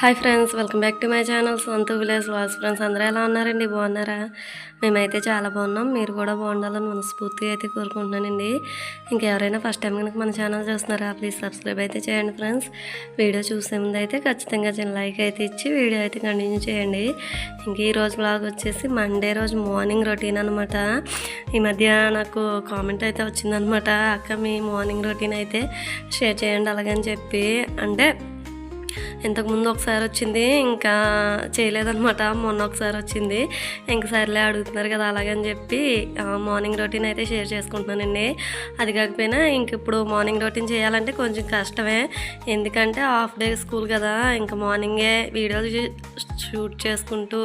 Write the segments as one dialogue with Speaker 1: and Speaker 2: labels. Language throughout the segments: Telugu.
Speaker 1: Hi friends, welcome back to my channel సొంత విలేజ్ వ్లాగ్స్. ఫ్రెండ్స్ అందరూ ఎలా ఉన్నారండి? బాగున్నారా? మేమైతే చాలా బాగున్నాం. మీరు కూడా బాగుండాలని మనస్ఫూర్తిగా అయితే కోరుకుంటున్నానండి. ఇంకెవరైనా ఫస్ట్ టైం కనుక మన ఛానల్ చూస్తున్నారా, ప్లీజ్ సబ్స్క్రైబ్ అయితే చేయండి ఫ్రెండ్స్. వీడియో చూసే ముందు అయితే ఖచ్చితంగా చిన్న లైక్ అయితే ఇచ్చి వీడియో అయితే కంటిన్యూ చేయండి. ఇంక ఈరోజు వ్లాగ్ వచ్చేసి మండే రోజు మార్నింగ్ రొటీన్ అనమాట. ఈ మధ్య నాకు కామెంట్ అయితే వచ్చిందనమాట, అక్క మీ మార్నింగ్ రొటీన్ అయితే షేర్ చేయండి అలాగని చెప్పి. అంటే ఇంతకుముందు ఒకసారి వచ్చింది, ఇంకా చేయలేదనమాట. మొన్న ఒకసారి వచ్చింది, ఇంక సర్లే అడుగుతున్నారు కదా అలాగని చెప్పి మార్నింగ్ రొటీన్ అయితే షేర్ చేసుకుంటున్నానండి. అది కాకపోయినా ఇంక ఇప్పుడు మార్నింగ్ రొటీన్ చేయాలంటే కొంచెం కష్టమే, ఎందుకంటే హాఫ్ డే స్కూల్ కదా. ఇంకా మార్నింగే వీడియోలు షూట్ చేసుకుంటూ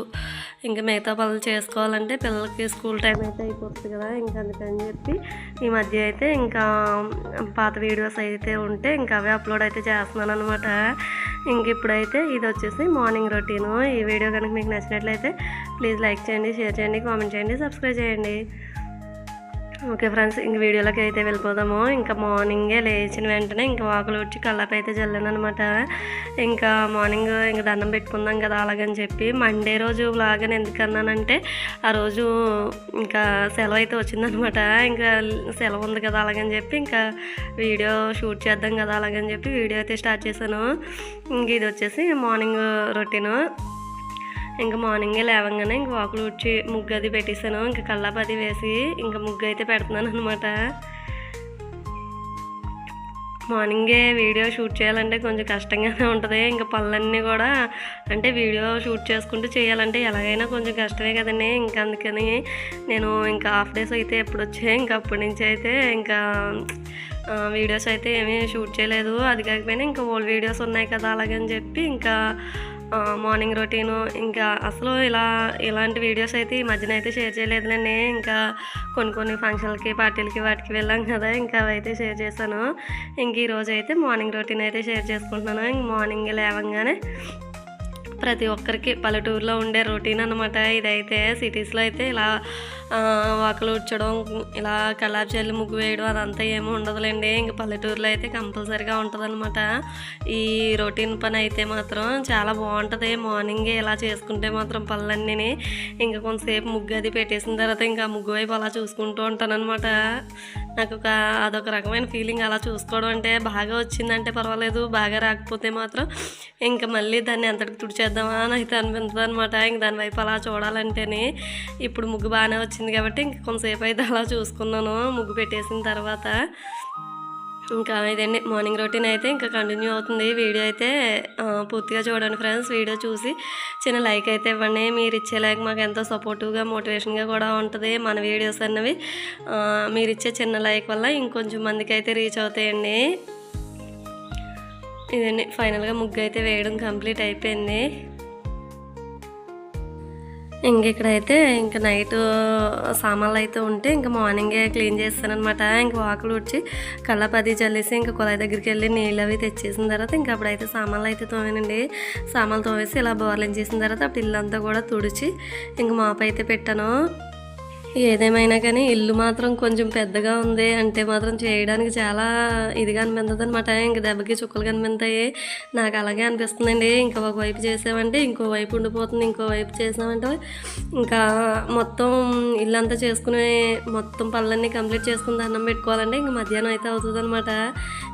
Speaker 1: ఇంకా మిగతా పనులు చేసుకోవాలంటే పిల్లలకి స్కూల్ టైం అయితే అయిపోతుంది కదా. ఇంకా అందుకని చెప్పి ఈ మధ్య అయితే ఇంకా పాత వీడియోస్ అయితే ఉంటే ఇంకా అవే అప్లోడ్ అయితే చేస్తున్నాను అనమాట. ఇంక ఇప్పుడైతే ఇది వచ్చేసి మార్నింగ్ రొటీను. ఈ వీడియో కనుక మీకు నచ్చినట్లయితే ప్లీజ్ లైక్ చేయండి, షేర్ చేయండి, కామెంట్ చేయండి, సబ్స్క్రైబ్ చేయండి. ఓకే ఫ్రెండ్స్, ఇంక వీడియోలోకి అయితే వెళ్ళిపోదాము. ఇంకా మార్నింగే లేచిన వెంటనే ఇంకా వాకులు వచ్చి కళ్ళపై అయితే జల్లాను అనమాట. ఇంకా మార్నింగ్ ఇంకా దండం పెట్టుకుందాం కదా అలాగని చెప్పి. మండే రోజు వ్లాగ్ అని ఎందుకన్నానంటే ఆ రోజు ఇంకా సెలవు అయితే వచ్చిందనమాట. ఇంకా సెలవు ఉంది కదా అలాగని చెప్పి ఇంకా వీడియో షూట్ చేద్దాం కదా అలాగని చెప్పి వీడియో అయితే స్టార్ట్ చేశాను. ఇంక ఇది వచ్చేసి మార్నింగ్ రొటీను. ఇంకా మార్నింగే లేవగానే ఇంక వాకులు ఉడ్చి ముగ్గు అది పెట్టేసాను. ఇంకా కల్లాపది వేసి ఇంకా ముగ్గు అయితే పెడుతున్నాను అనమాట. మార్నింగే వీడియో షూట్ చేయాలంటే కొంచెం కష్టంగానే ఉంటుంది. ఇంకా పనులన్నీ కూడా అంటే వీడియో షూట్ చేసుకుంటూ చేయాలంటే ఎలాగైనా కొంచెం కష్టమే కదండి. ఇంకా అందుకని నేను ఇంకా హాఫ్ డేస్ అయితే ఎప్పుడు వచ్చాయి, ఇంకా అప్పటి నుంచి అయితే ఇంకా వీడియోస్ అయితే ఏమీ షూట్ చేయలేదు. అది కాకపోయినా ఇంకా ఓల్డ్ వీడియోస్ ఉన్నాయి కదా అలాగని చెప్పి ఇంకా మార్నింగ్ రొటీను ఇంకా అసలు ఇలాంటి వీడియోస్ అయితే ఈ మధ్యన అయితే షేర్ చేయలేదులేండి. ఇంకా కొన్ని ఫంక్షన్లకి పార్టీలకి వాటికి వెళ్ళాం కదా, ఇంకా అవైతే షేర్ చేశాను. ఇంక ఈరోజు అయితే మార్నింగ్ రొటీన్ అయితే షేర్ చేసుకుంటున్నాను. ఇంక మార్నింగ్ లేవగానే ప్రతి ఒక్కరికి పల్లెటూరులో ఉండే రొటీన్ అనమాట ఇదైతే. సిటీస్లో అయితే ఇలా వాకలు ఉడ్చడం, ఇలా కల్లాపు చల్లి ముగ్గు వేయడం అదంతా ఏమీ ఉండదులేండి. ఇంక పల్లెటూరులో అయితే కంపల్సరీగా ఉంటుంది అనమాట ఈ రొటీన్ పని అయితే. మాత్రం చాలా బాగుంటుంది మార్నింగే ఇలా చేసుకుంటే మాత్రం పనులన్నీ. ఇంకా కొంతసేపు ముగ్గు అది పెట్టేసిన తర్వాత ఇంకా ముగ్గు వైపు అలా చూసుకుంటూ ఉంటాను అనమాట. నాకు అదొక రకమైన ఫీలింగ్. అలా చూసుకోవడం అంటే బాగా వచ్చిందంటే పర్వాలేదు, బాగా రాకపోతే మాత్రం ఇంకా మళ్ళీ దాన్ని ఎంతటికి తుడిచేద్దామా అని అయితే అనిపిస్తుంది అనమాట. ఇంక దాని వైపు అలా చూడాలంటేనే. ఇప్పుడు ముగ్గు బాగానే వచ్చింది కాబట్టి ఇంక కొంతసేపు అయితే అలా చూసుకున్నాను ముగ్గు పెట్టేసిన తర్వాత. ఇంకా ఇదండి మార్నింగ్ రొటీన్ అయితే ఇంకా కంటిన్యూ అవుతుంది. వీడియో అయితే పూర్తిగా చూడండి ఫ్రెండ్స్. వీడియో చూసి చిన్న లైక్ అయితే ఇవ్వండి. మీరు ఇచ్చే లైక్ మాకు ఎంతో సపోర్టివ్గా మోటివేషన్గా కూడా ఉంటుంది. మన వీడియోస్ అన్నవి మీరు ఇచ్చే చిన్న లైక్ వల్ల ఇంకొంచెం మందికి అయితే రీచ్ అవుతాయండి. ఇదండి ఫైనల్గా ముగ్గు అయితే వేయడం కంప్లీట్ అయిపోయింది. ఇంక ఇక్కడైతే ఇంకా నైట్ సామాన్లు అయితే ఉంటే ఇంకా మార్నింగే క్లీన్ చేస్తాను అనమాట. ఇంకా వాకులు ఉడ్చి కళ్ళపది చల్లేసి ఇంకా కుళాయి దగ్గరికి వెళ్ళి నీళ్ళు అవి తెచ్చేసిన తర్వాత ఇంకా అప్పుడైతే సామాన్లు అయితే తోమేనండి. సామాన్లు తోమేసి ఇలా బోర్లింగ్ చేసిన తర్వాత అప్పుడు ఇల్లంతా కూడా తుడిచి ఇంక మాపు అయితే పెట్టాను. ఏదేమైనా కానీ ఇల్లు మాత్రం కొంచెం పెద్దగా ఉంది అంటే మాత్రం చేయడానికి చాలా ఇదిగా అనిపిస్తుంది అనమాట. ఇంక దెబ్బకి చుక్కలు కనిపిస్తాయి. నాకు అలాగే అనిపిస్తుందండి. ఇంకా ఒకవైపు చేసామంటే ఇంకోవైపు ఉండిపోతుంది, ఇంకోవైపు చేసామంటే ఇంకా మొత్తం ఇల్లంతా చేసుకుని మొత్తం పనులన్నీ కంప్లీట్ చేసుకుని దండం పెట్టుకోవాలంటే ఇంక మధ్యాహ్నం అయితే అవుతుంది అనమాట.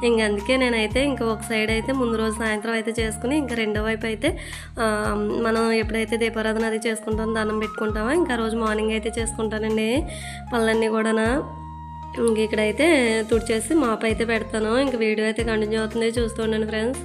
Speaker 1: ఇంక అందుకే నేనైతే ఇంకా ఒక సైడ్ అయితే ముందు రోజు సాయంత్రం అయితే చేసుకుని ఇంకా రెండో వైపు అయితే మనం ఎప్పుడైతే దీపారాధన అది చేసుకుంటామో దండం పెట్టుకుంటామో ఇంకా రోజు మార్నింగ్ అయితే చేసుకుంటానండి పనులన్నీ కూడా. ఇంక ఇక్కడైతే తుడిచేసి మాపు అయితే పెడతాను. ఇంక వీడియో అయితే కంటిన్యూ అవుతుంది, చూస్తూ ఉండండి ఫ్రెండ్స్.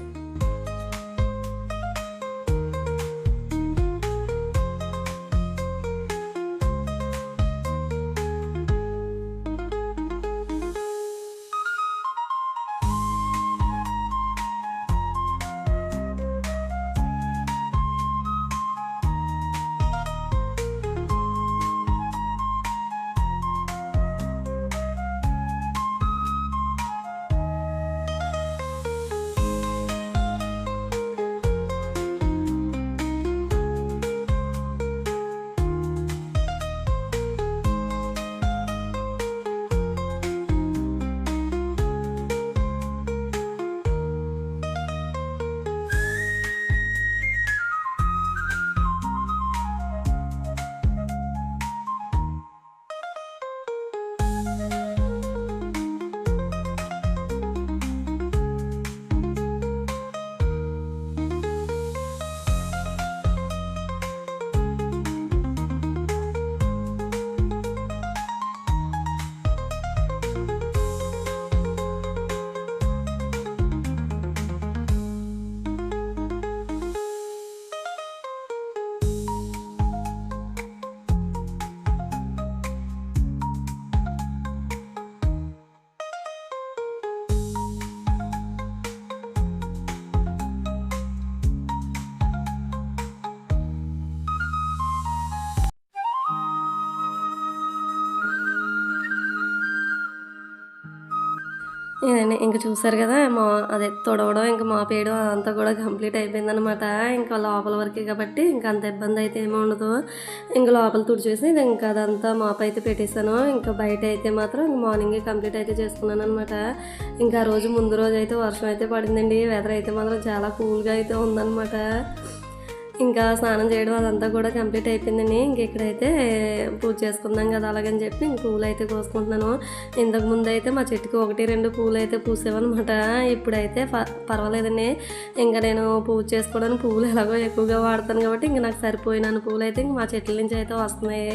Speaker 1: ఇదండి. ఇంక చూసారు గదా! అదే తుడవడం, ఇంక మాపేయడం అదంతా కూడా కంప్లీట్ అయిపోయిందనమాట. ఇంకా లోపల వరకే కాబట్టి ఇంక అంత ఇబ్బందయితే ఏమి ఉండదు. ఇంక లోపల తుడిచేసి ఇంక అదంతా మాపయితే పెట్టేసాను. ఇంకా బయటయితే మాత్రం ఇంక మార్నింగే కంప్లీట్ అయితే చేసుకున్నాననమాట. ఇంకా ఆ రోజు ముందు రోజైతే వర్షం అయితే పడిందండి. వెదర్ అయితే మాత్రం చాలా కూల్‌గా అయితే ఉందనమాట. ఇంకా స్నానం చేయడం అదంతా కూడా కంప్లీట్ అయిపోయిందండి. ఇంక ఇక్కడైతే పూజ చేసుకుందాం కదా అలాగని చెప్పి ఇంక పూలైతే కోసుకుంటున్నాను. ఇంతకుముందైతే మా చెట్టుకి 1, 2 పూలైతే పూసేవన్నమాట. ఇప్పుడైతే పర్వాలేదండి. ఇంకా నేను పూజ చేసుకోవడానికి పువ్వులు ఎలాగో ఎక్కువగా వాడతాను కాబట్టి ఇంక నాకు సరిపోయినన్ని పూలైతే ఇంక మా చెట్ల నుంచి అయితే వస్తున్నాయి.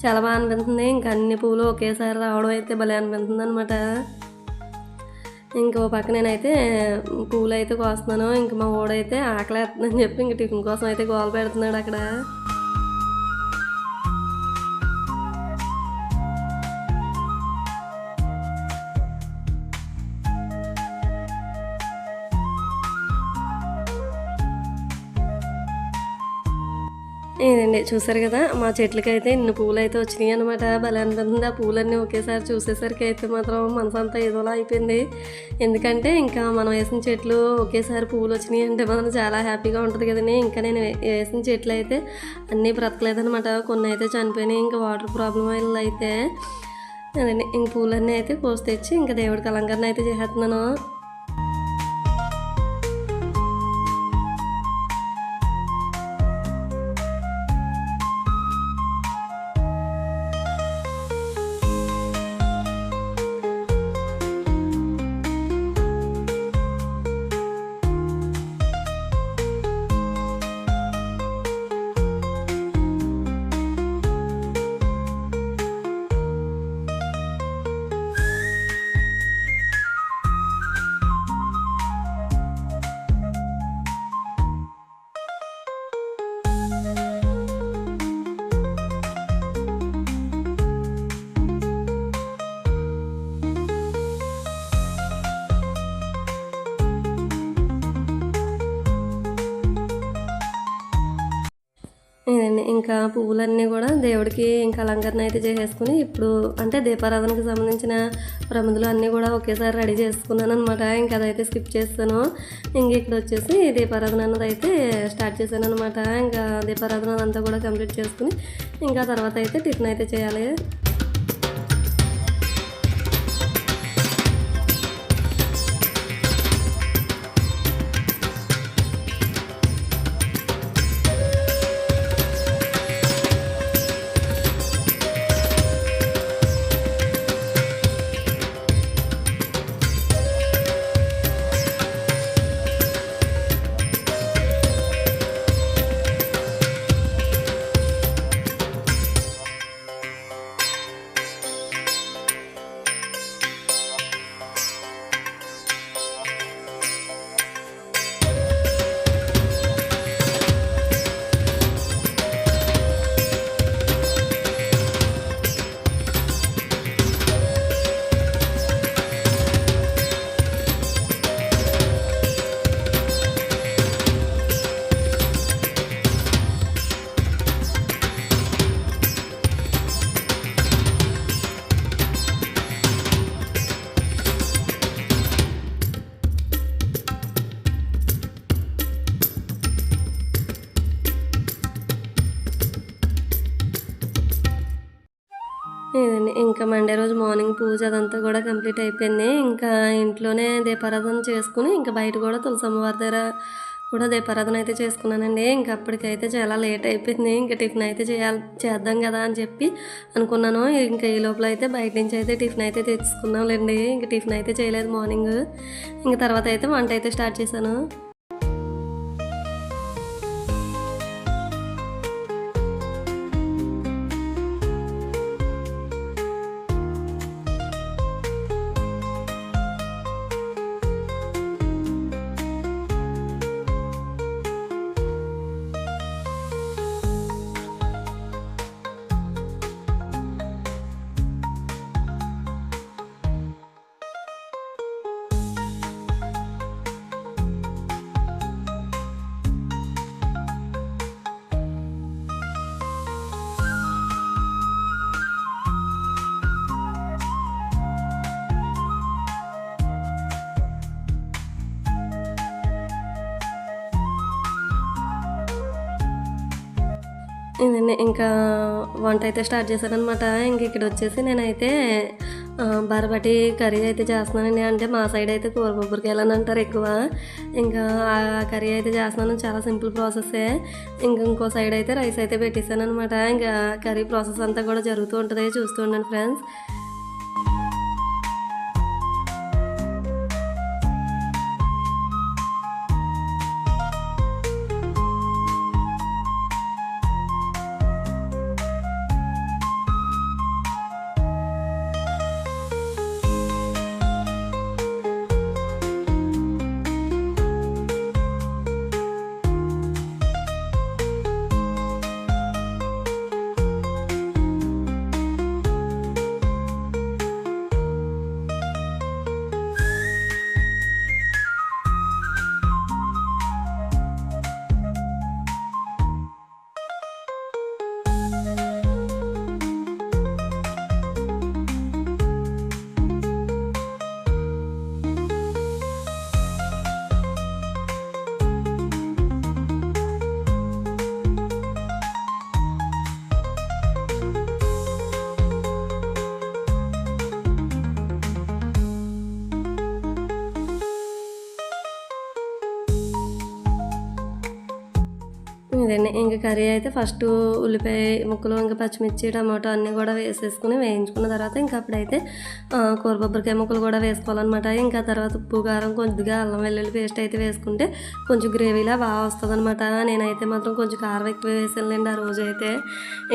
Speaker 1: చాలా బాగా అనిపిస్తుంది. ఇంక అన్ని పూలు ఒకేసారి రావడం అయితే భలే అనిపిస్తుందనమాట. ఇంకో పక్క నేనైతే పూలైతే కోస్తున్నాను. ఇంక మా వోడైతే ఆకలేస్తుందని చెప్పి ఇంక టిఫిన్ కోసం అయితే గోల పెడుతున్నాడు అక్కడ. ఇదండి చూసారు కదా! మా చెట్లకైతే ఇన్ని పూలైతే వచ్చినాయి అనమాట. భలే అనిపిస్తుంది. ఆ పూలన్నీ ఒకేసారి చూసేసరికి అయితే మాత్రం మనసంతా ఏదోలా అయిపోయింది. ఎందుకంటే ఇంకా మనం వేసిన చెట్లు ఒకేసారి పూలు వచ్చినాయి అంటే మనం చాలా హ్యాపీగా ఉంటుంది కదండీ. ఇంకా నేను వేసిన చెట్లు అయితే అన్నీ బ్రతకలేదనమాట. కొన్ని అయితే చనిపోయినాయి. ఇంకా వాటర్ ప్రాబ్లం వల్ల అయితే అదండి ఇంక పూలన్నీ అయితే కోసి తెచ్చి ఇంకా దేవుడికి అలంకరణ అయితే చేసేస్తున్నాను. ఇదండి ఇంకా పువ్వులన్నీ కూడా దేవుడికి ఇంకా అలంకరణ అయితే చేసేసుకుని ఇప్పుడు అంటే దీపారాధనకి సంబంధించిన ప్రమిదలు అన్నీ కూడా ఒకేసారి రెడీ చేసుకున్నాను అనమాట. ఇంకా అదైతే స్కిప్ చేస్తాను. ఇంక ఇక్కడ వచ్చేసి దీపారాధన అన్నది అయితే స్టార్ట్ చేశాను అనమాట. ఇంకా దీపారాధన అదంతా కూడా కంప్లీట్ చేసుకుని ఇంకా తర్వాత అయితే టిఫిన్ అయితే చేయాలి. ఇదండి ఇంకా మండే రోజు మార్నింగ్ పూజ అదంతా కూడా కంప్లీట్ అయిపోయింది. ఇంకా ఇంట్లోనే దీపారాధన చేసుకుని ఇంకా బయట కూడా తులసమ్మవారి దగ్గర కూడా దీపారాధన అయితే చేసుకున్నానండి. ఇంకా అప్పటికైతే చాలా లేట్ అయిపోయింది. ఇంకా టిఫిన్ అయితే చేద్దాం కదా అని చెప్పి అనుకున్నాను. ఇంకా ఈ లోపల అయితే బయట నుంచి అయితే టిఫిన్ అయితే తెచ్చుకున్నాంలేండి. ఇంకా టిఫిన్ అయితే చేయలేదు మార్నింగ్. ఇంకా తర్వాత అయితే వంట అయితే స్టార్ట్ చేశాను. ఇదండి ఇంకా వంట అయితే స్టార్ట్ చేశాననమాట. ఇంక ఇక్కడ వచ్చేసి నేనైతే బరబటి కర్రీ అయితే చేస్తున్నానండి. అంటే మా సైడ్ అయితే కూర బొబ్బరికాయలు అని అంటారు ఎక్కువ. ఇంకా ఆ కర్రీ అయితే చేస్తున్నాను. చాలా సింపుల్ ప్రాసెస్సే. ఇంకో సైడ్ అయితే రైస్ అయితే పెట్టేశాను అనమాట. ఇంకా కర్రీ ప్రాసెస్ అంతా కూడా జరుగుతూ ఉంటుంది, చూస్తూ ఉండండి ఫ్రెండ్స్. ఇదండి ఇంకా కర్రీ అయితే ఫస్ట్ ఉల్లిపాయ ముక్కలు, ఇంకా పచ్చిమిర్చి, టమాటో అన్నీ కూడా వేసేసుకుని వేయించుకున్న తర్వాత ఇంకా అప్పుడైతే కూర బొబ్బరికాయ ముక్కలు కూడా వేసుకోవాలన్నమాట. ఇంకా తర్వాత ఉప్పు, కారం, కొద్దిగా అల్లం వెల్లుల్లి పేస్ట్ అయితే వేసుకుంటే కొంచెం గ్రేవీలా బాగా వస్తుంది అనమాట. నేనైతే మాత్రం కొంచెం కారం ఎక్కువ వేసానులేండి ఆ రోజు అయితే.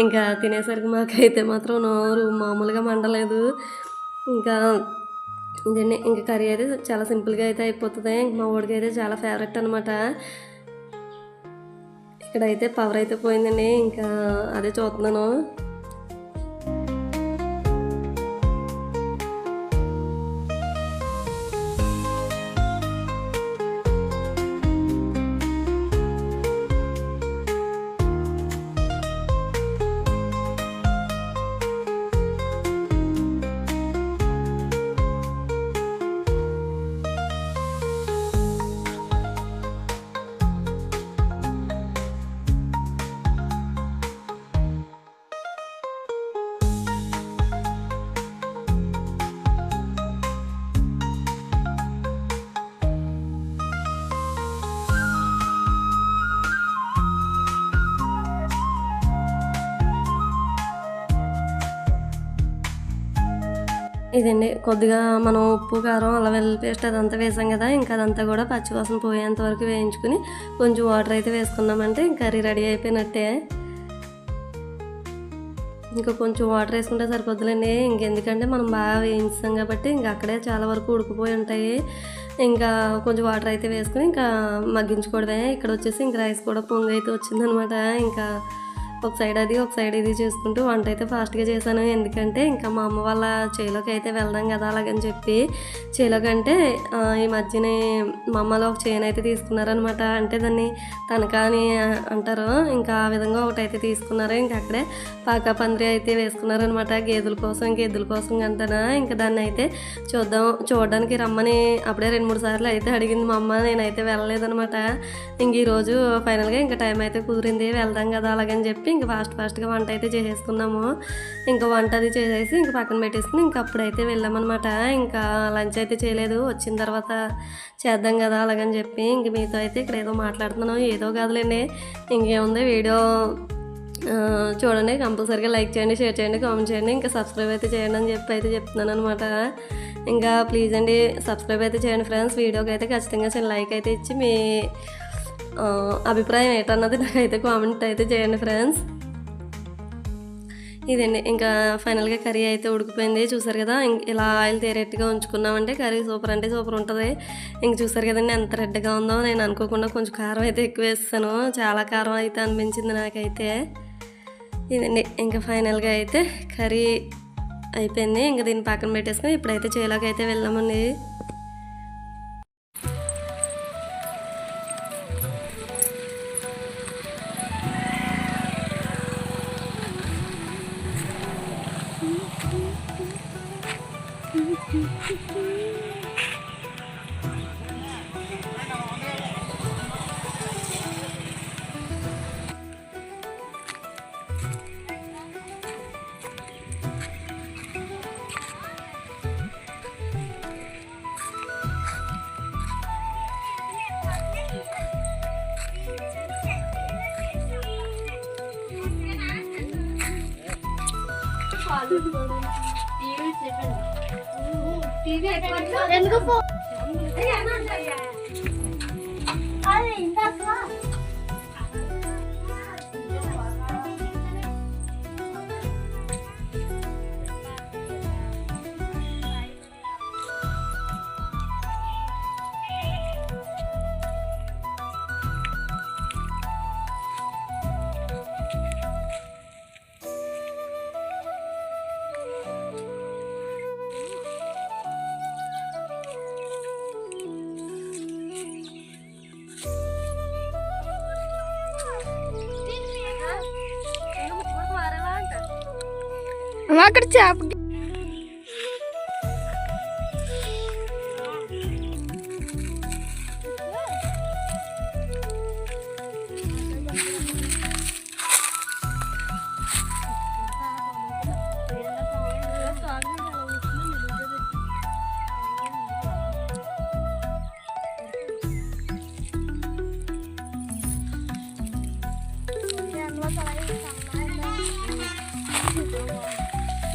Speaker 1: ఇంకా తినేసరికి మాకైతే మాత్రం నోరు మామూలుగా మండలేదు. ఇంకా ఇదండి ఇంకా కర్రీ అయితే చాలా సింపుల్గా అయితే అయిపోతుంది. మా వాడికి అయితే చాలా ఫేవరెట్ అనమాట. ఇక్కడైతే పవర్ అయితే పోయిందండి, ఇంకా అదే చూస్తున్నాను. ఇదండి కొద్దిగా మనం ఉప్పు, కారం, అల్లం వెల్లుల్లి పేస్ట్ అదంతా వేసాం కదా, ఇంకా అదంతా కూడా పచ్చివాసన పోయేంత వరకు వేయించుకుని కొంచెం వాటర్ అయితే వేసుకున్నామంటే ఇంకా కర్రీ రెడీ అయిపోయినట్టే. ఇంకా కొంచెం వాటర్ వేసుకుంటే సరిపోద్దులేండి. ఇంకెందుకంటే మనం బాగా వేయించాం కాబట్టి ఇంకా అక్కడే చాలా వరకు ఉడికిపోయి ఉంటాయి. ఇంకా కొంచెం వాటర్ అయితే వేసుకుని ఇంకా మగ్గించుకోవడమే. ఇక్కడ వచ్చేసి ఇంకా రైస్ కూడా పొంగి అయితే వచ్చిందనమాట. ఇంకా ఒక సైడ్ అది, ఒక సైడ్ ఇది చేసుకుంటూ వంట అయితే ఫాస్ట్గా చేశాను. ఎందుకంటే ఇంకా మా అమ్మ వాళ్ళ చేలోకి అయితే వెళ్దాం కదా అలాగని చెప్పి. చేలోకి అంటే ఈ మధ్యనే మా అమ్మలో ఒక చేను అయితే తీసుకున్నారనమాట. అంటే దాన్ని తనఖా అని అంటారు. ఇంకా ఆ విధంగా ఒకటైతే తీసుకున్నారు. ఇంకా అక్కడే పాకా పందిరి అయితే వేసుకున్నారనమాట గేదెల కోసం. ఇంక ఎద్దుల కోసం అంటనా. ఇంకా దాన్ని అయితే చూడడానికి రమ్మని అప్పుడే 2-3 సార్లు అయితే అడిగింది మా అమ్మ. నేనైతే వెళ్ళలేదనమాట. ఇంక ఈరోజు ఫైనల్గా ఇంకా టైం అయితే కుదిరింది, వెళ్దాం కదా అలాగని చెప్పి ఇంకా ఫాస్ట్గా వంట అయితే చేసేసుకున్నాము. ఇంకా వంట అది చేసేసి ఇంకా పక్కన పెట్టేసుకుని ఇంకా అప్పుడైతే వెళ్ళామన్నమాట. ఇంకా లంచ్ అయితే చేయలేదు, వచ్చిన తర్వాత చేద్దాం కదా అలాగని చెప్పి. ఇంక మీతో అయితే ఇక్కడ ఏదో మాట్లాడుతున్నాను, ఏదో కాదులేండి. ఇంకేముంది, వీడియో చూడండి, కంపల్సరీగా లైక్ చేయండి, షేర్ చేయండి, కామెంట్ చేయండి, ఇంకా సబ్స్క్రైబ్ అయితే చేయండి అని చెప్పి అయితే చెప్తున్నాను అనమాట. ఇంకా ప్లీజ్ అండి సబ్స్క్రైబ్ అయితే చేయండి ఫ్రెండ్స్. వీడియోకి అయితే ఖచ్చితంగా చిన్న లైక్ అయితే ఇచ్చి మీ అభిప్రాయం ఏంటన్నది నాకైతే కామెంట్ అయితే చేయండి ఫ్రెండ్స్. ఇదండి ఇంకా ఫైనల్గా కర్రీ అయితే ఉడికిపోయింది. చూసారు కదా, ఇలా ఆయిల్ తేరెట్టుగా ఉంచుకున్నామంటే కర్రీ సూపర్ అంటే సూపర్ ఉంటుంది. ఇంక చూసారు కదండి ఎంత రెడ్గా ఉందో. నేను అనుకోకుండా కొంచెం కారం అయితే ఎక్కువ వేస్తాను, చాలా కారం అయితే అనిపించింది నాకైతే. ఇదండి ఇంకా ఫైనల్గా అయితే కర్రీ అయిపోయింది. ఇంకా దీన్ని పక్కన పెట్టేసుకొని ఇప్పుడైతే చేలోకి అయితే వెళ్ళామండి.
Speaker 2: అక్కడ చేప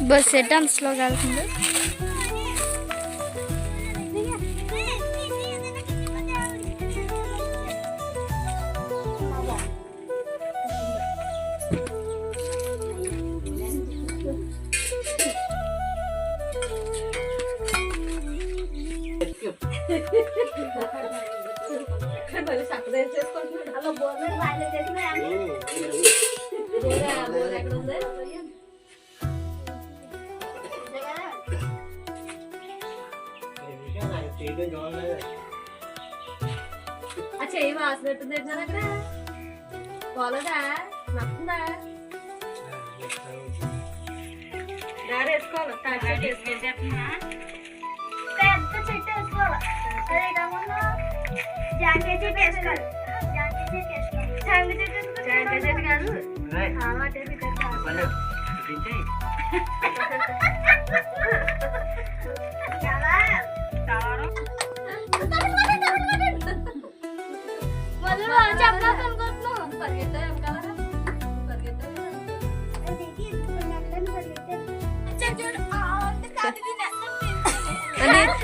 Speaker 2: బస్ సెటన్స్లో కలిసింది.
Speaker 1: చెయ్యి వాసినట్టుంది అక్కడ పోలేదా నచ్చుందా వేసుకోవాలి పెద్ద చెట్టు వేసుకోవాలి జాంకాయ చెట్టు వేసుకోవాలి జాంకాయ చెట్టు కాదు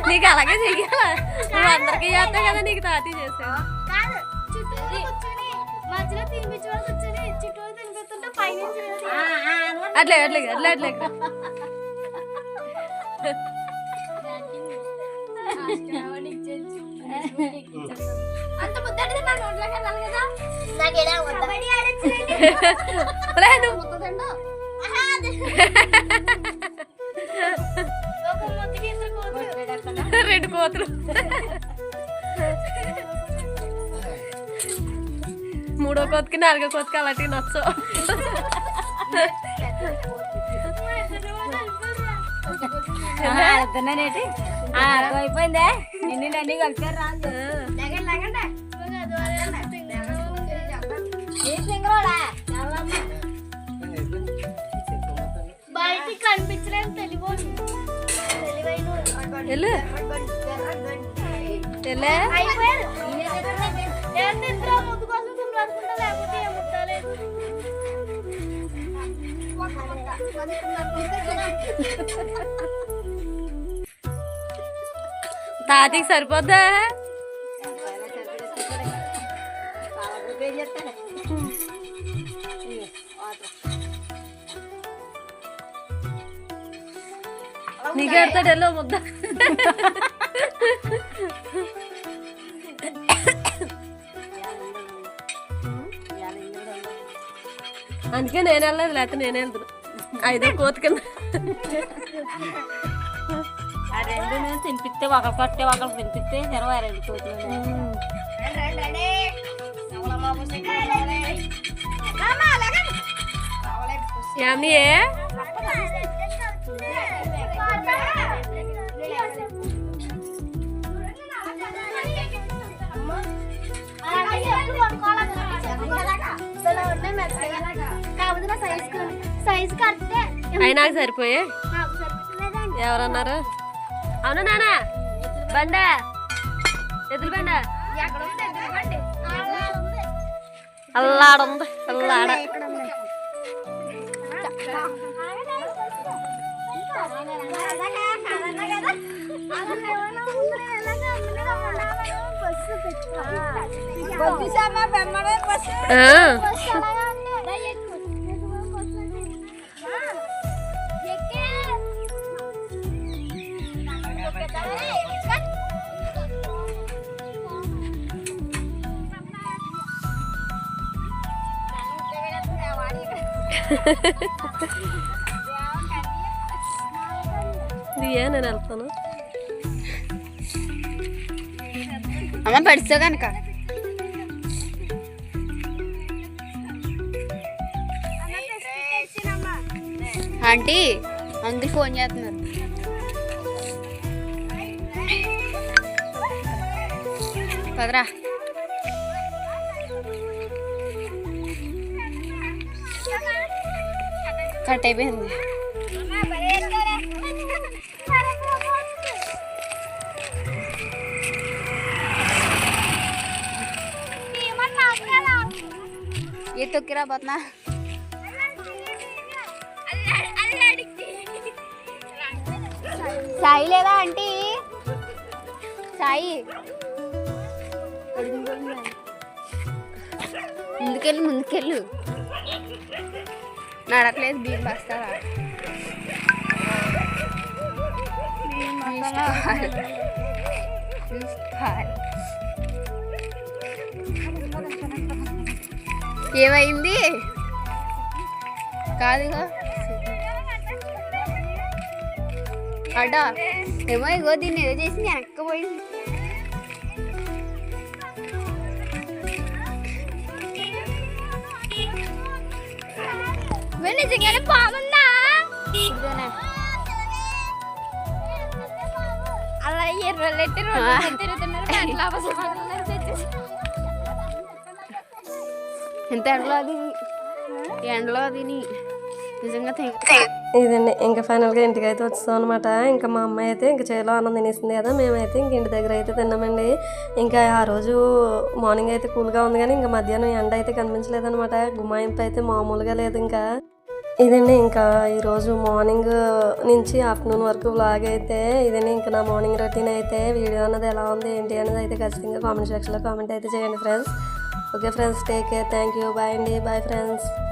Speaker 1: నీకు అలాగే చెయ్యాలా నువ్వు అందరికి చేస్తావు కదా నీకు తాతీ చేస్తావు అట్లే అట్లే అట్లే అట్లే రెండు కోతులు మూడో కోతికి నాలుగో కోతికి అలాంటివి నచ్చవు.
Speaker 2: అయిపోయిందే నిన్ను అన్ని కలిసారు రాదు బయటికి కనిపించలేని తెలియదు ముద్దు కోసం తుమ్లాడుకుంటా లేకపోతే ఏముంటలేదు.
Speaker 1: తాతకి సరిపోద్దా నీకు ఎడతాడు ఎల్లో ముద్ద అందుకే నేను వెళ్ళలేదు లేకపోతే నేనే వెళ్తున్నా ఐదో కోతి కింద
Speaker 2: ఆ రెండు తినిపిస్తే ఒకరు కొట్టే ఒకరు తినిపిస్తే 22 కోతులు
Speaker 1: యామి అయి నాకు సరిపోయే ఎవరన్నారు అవునా నానా బండ ఎదురు బండ అల్లాడుంది అల్లాడ ఆ, దియా నేను వెళ్తాను.
Speaker 3: అమ్మ పడిస్తా కనుక ఆంటీ అందరు ఫోన్ చేస్తున్నారు. పదరా కట్ అయిపోయింది. ఏ తొక్కిరా పోతున్నా సాయి లేదా ఆంటీ సాయి ముందుకెళ్ళు నడకలేదు బియ్యం బస్తారా ఏమైంది కాదుగా అడా ఏమో ఇగో దీన్ని ఏదో చేసి వెనక్కపోయింది. నిజంగానే బాగుందా అలా ఎర్రలెట్టి ఎంత ఎండలో అది ఎండలో అది నిజంగా
Speaker 1: ఇదండి ఇంకా ఫైనల్గా ఇంటికి అయితే వచ్చాం అనమాట. ఇంకా మా అమ్మాయి అయితే ఇంకా చేలో అన్నం తినేసింది కదా, మేమైతే ఇంక ఇంటి దగ్గర అయితే తిన్నామండి. ఇంకా ఆ రోజు మార్నింగ్ అయితే కూల్గా ఉంది కానీ ఇంకా మధ్యాహ్నం ఎండ అయితే కనిపించలేదనమాట. గుమాయింపు అయితే మామూలుగా లేదు. ఇంకా ఇదండి ఇంకా ఈరోజు మార్నింగ్ నుంచి ఆఫ్టర్నూన్ వరకు వ్లాగ్ అయితే ఇదండి. ఇంకా నా మార్నింగ్ రొటీన్ అయితే వీడియో అన్నది ఎలా ఉంది ఏంటి అనేది అయితే ఖచ్చితంగా కామెంట్ సెక్షన్లో కామెంట్ అయితే చేయండి friends. Okay friends, take care, thank you, bye అండి, బాయ్ ఫ్రెండ్స్.